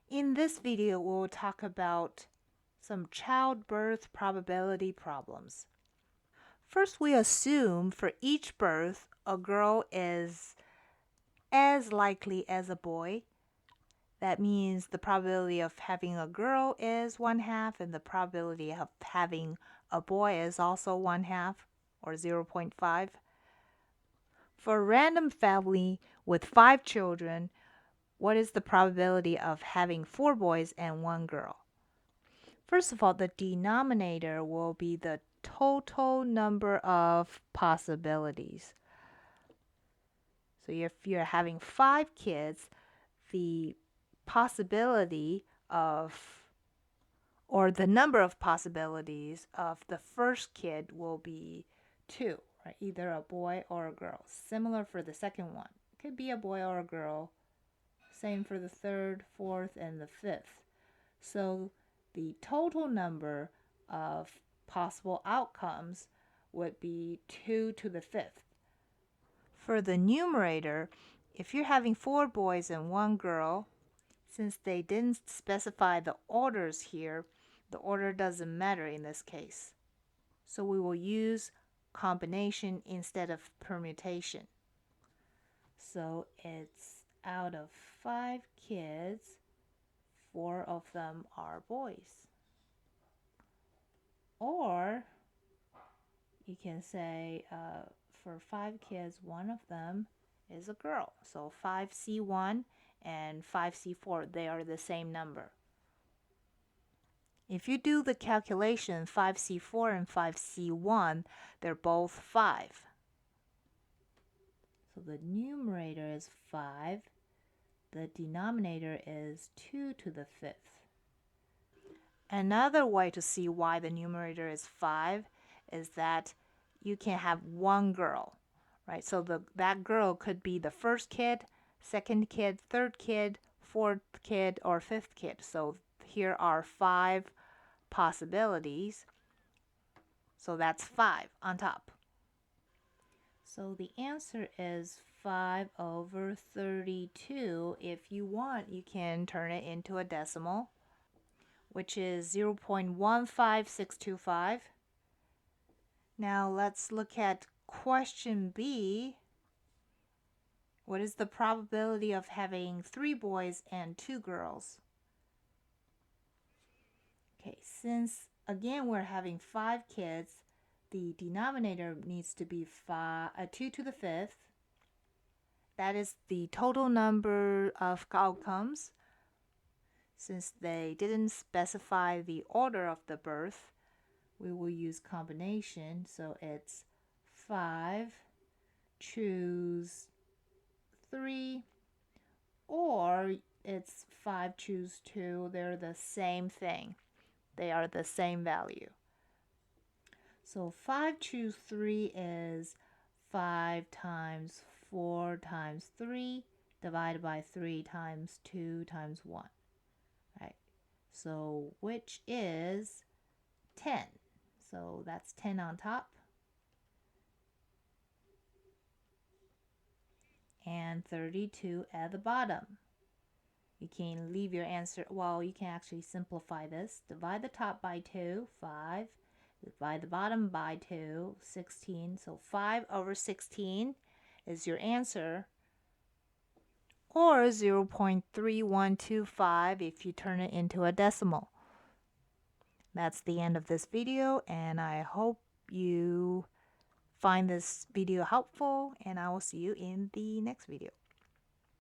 In this video, we'll talk about some childbirth probability problems. First, we assume for each birth, a girl is as likely as a boy. That means the probability of having a girl is 1/2, and the probability of having a boy is also 1/2, or 0.5. For a random family with 5 children, what is the probability of having 4 boys and 1 girl? First of all, the denominator will be the total number of possibilities. So if you're having 5 kids, the possibility of, or the number of possibilities of the first kid will be 2, right? Either a boy or a girl. Similar for the second one. Could be a boy or a girl. Same for the third, fourth, and the fifth. So the total number of possible outcomes would be 2 to the 5th. For the numerator, if you're having 4 boys and 1 girl, since they didn't specify the orders here, the order doesn't matter in this case. So we will use combination instead of permutation. So it's out of 5 kids, 4 of them are boys. Or you can say for 5 kids, 1 of them is a girl. So 5C1 and 5C4, they are the same number. If you do the calculation, 5C4 and 5C1, they're both 5. So the numerator is 5. The denominator is 2 to the 5th. Another way to see why the numerator is 5 is that you can have 1 girl, right? So that girl could be the first kid, second kid, third kid, fourth kid, or fifth kid. So here are 5 possibilities. So that's 5 on top. So the answer is 5/32. If you want, you can turn it into a decimal, which is 0.15625. Now let's look at question B. What is the probability of having 3 boys and 2 girls? Okay, since again we're having 5 kids, the denominator needs to be 2 to the 5th. That is the total number of outcomes. Since they didn't specify the order of the birth, we will use combination. So it's 5, choose 3, or it's 5, choose 2. They're the same thing. They are the same value. So 5, choose 3 is 5 times 4 times 3 divided by 3 times 2 times 1. Right? So which is 10. So that's 10 on top. And 32 at the bottom. You can leave your answer, well, you can actually simplify this. Divide the top by 2, 5. Divide the bottom by 2, 16. So 5/16 is your answer. Or 0.3125 if you turn it into a decimal. That's the end of this video, and I hope you find this video helpful, and I will see you in the next video.